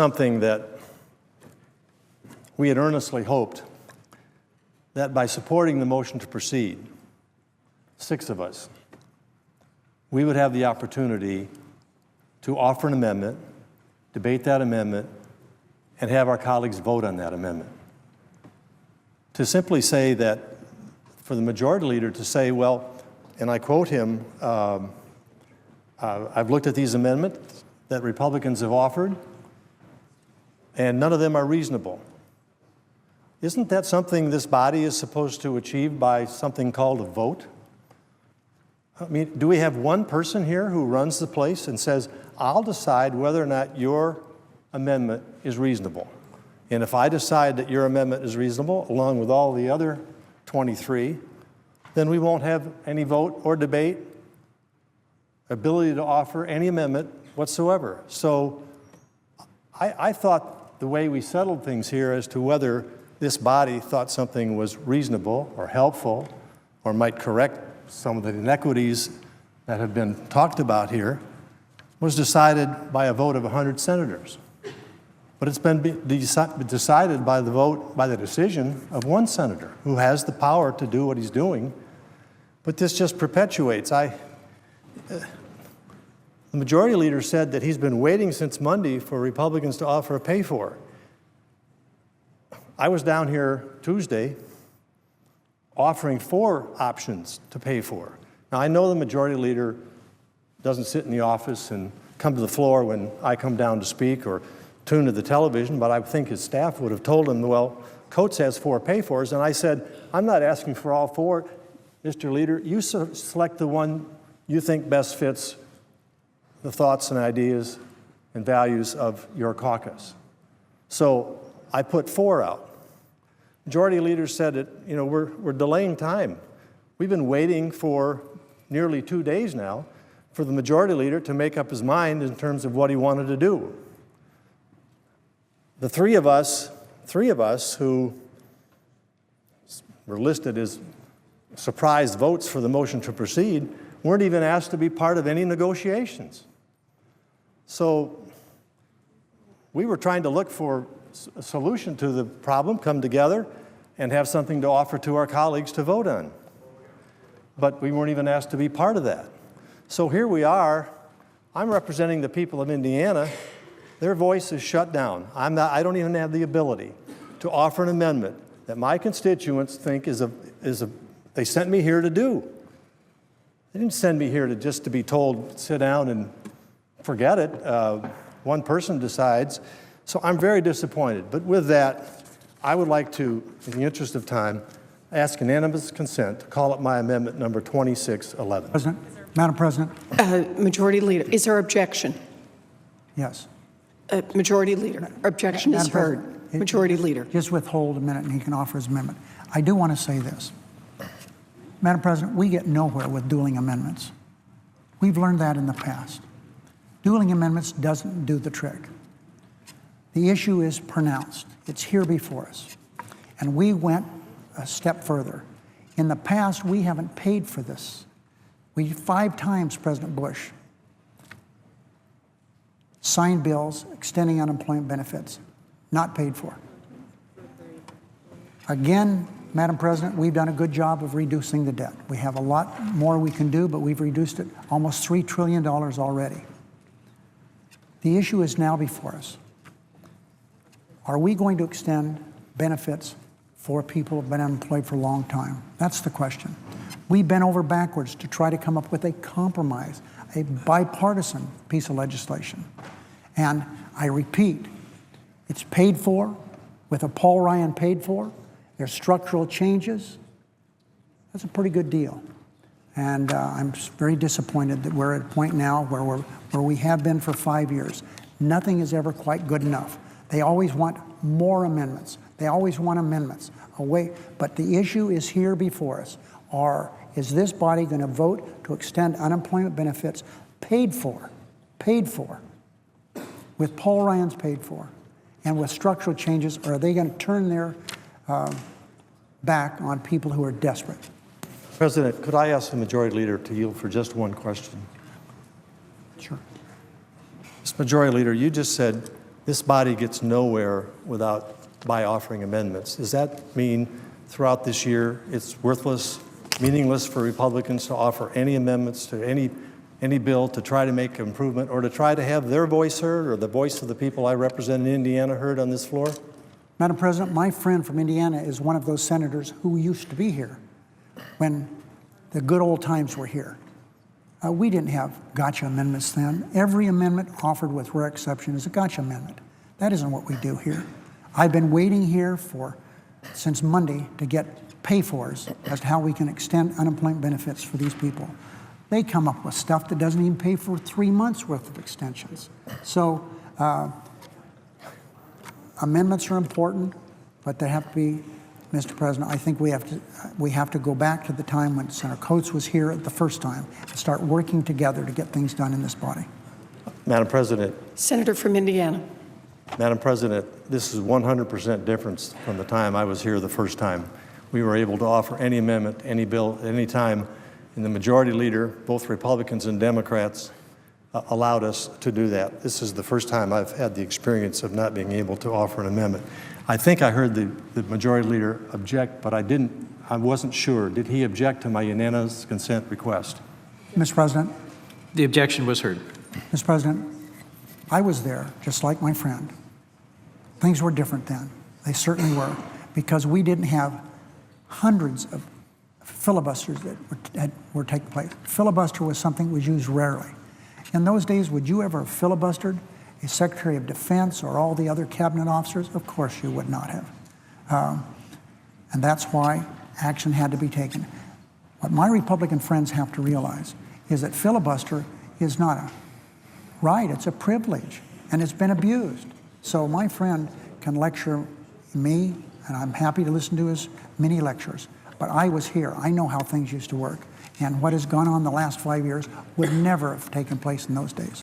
Something that we had earnestly hoped that by supporting the motion to proceed, 6 of us, we would have the opportunity to offer an amendment, debate that amendment, and have our colleagues vote on that amendment. To simply say that, for the majority leader to say, well, and I quote him, I've looked at these amendments that Republicans have offered, and none of them are reasonable. Isn't that something this body is supposed to achieve by something called a vote? I mean, do we have one person here who runs the place and says, I'll decide whether or not your amendment is reasonable? And if I decide that your amendment is reasonable, along with all the other 23, then we won't have any vote or debate, ability to offer any amendment whatsoever. So I thought the way we settled things here as to whether this body thought something was reasonable or helpful or might correct some of the inequities that have been talked about here was decided by a vote of 100 senators. But it's been decided by the decision of one senator who has the power to do what he's doing. But this just perpetuates. The majority leader said that he's been waiting since Monday for Republicans to offer a pay-for. I was down here Tuesday offering 4 options to pay for. Now, I know the majority leader doesn't sit in the office and come to the floor when I come down to speak or tune to the television, but I think his staff would have told him, well, Coates has 4 pay-fors, and I said, I'm not asking for all 4. Mr. Leader, you select the one you think best fits the thoughts and ideas and values of your caucus. So I put 4 out. Majority leader said that, we're delaying time. We've been waiting for nearly 2 days now for the majority leader to make up his mind in terms of what he wanted to do. The three of us who were listed as surprise votes for the motion to proceed weren't even asked to be part of any negotiations. So we were trying to look for a solution to the problem, come together, and have something to offer to our colleagues to vote on. But we weren't even asked to be part of that. So here we are. I'm representing the people of Indiana. Their voice is shut down. I don't even have the ability to offer an amendment that my constituents think they sent me here to do. They didn't send me here just to be told, sit down and forget it. One person decides. So I'm very disappointed. But with that, I would like to, in the interest of time, ask unanimous consent to call up my amendment number 2611. Madam President. Majority Leader, is there objection? Yes. Majority Leader, objection is heard. Majority Leader. Just withhold a minute and he can offer his amendment. I do want to say this. Madam President, we get nowhere with dueling amendments. We've learned that in the past. Dueling amendments doesn't do the trick. The issue is pronounced. It's here before us. And we went a step further. In the past, we haven't paid for this. 5 times, President Bush signed bills extending unemployment benefits, not paid for. Again, Madam President, we've done a good job of reducing the debt. We have a lot more we can do, but we've reduced it almost $3 trillion already. The issue is now before us. Are we going to extend benefits for people who have been unemployed for a long time? That's the question. We bent over backwards to try to come up with a compromise, a bipartisan piece of legislation. And I repeat, it's paid for with a Paul Ryan paid for. There's structural changes. That's a pretty good deal. And I'm very disappointed that we're at a point now where we have been for 5 years. Nothing is ever quite good enough. They always want more amendments. They always want amendments. But the issue is here before us. Is this body going to vote to extend unemployment benefits paid for, with Paul Ryan's paid for, and with structural changes, or are they going to turn their back on people who are desperate? President, could I ask the majority leader to yield for just one question? Sure. Mr. Majority Leader, you just said this body gets nowhere by offering amendments. Does that mean throughout this year it's worthless, meaningless for Republicans to offer any amendments to any bill to try to make improvement or to try to have their voice heard or the voice of the people I represent in Indiana heard on this floor? Madam President, my friend from Indiana is one of those senators who used to be here when the good old times were here. We didn't have gotcha amendments then. Every amendment offered with rare exception is a gotcha amendment. That isn't what we do here. I've been waiting here since Monday to get pay-fors as to how we can extend unemployment benefits for these people. They come up with stuff that doesn't even pay for 3 months worth of extensions. So amendments are important, but they have to be, Mr. President, I think we have to go back to the time when Senator Coates was here the first time and start working together to get things done in this body. Madam President. Senator from Indiana. Madam President, this is 100% difference from the time I was here the first time. We were able to offer any amendment, any bill, any time, and the majority leader, both Republicans and Democrats, allowed us to do that. This is the first time I've had the experience of not being able to offer an amendment. I think I heard the majority leader object, but I wasn't sure. Did he object to my unanimous consent request? Mr. President? The objection was heard. Mr. President, I was there, just like my friend. Things were different then. They certainly were, because we didn't have hundreds of filibusters that were taking place. Filibuster was something that was used rarely. In those days, would you ever have filibustered a Secretary of Defense or all the other cabinet officers? Of course you would not have. And that's why action had to be taken. What my Republican friends have to realize is that filibuster is not a right, it's a privilege, and it's been abused. So my friend can lecture me, and I'm happy to listen to his many lectures, but I was here. I know how things used to work, and what has gone on the last 5 years would never have taken place in those days.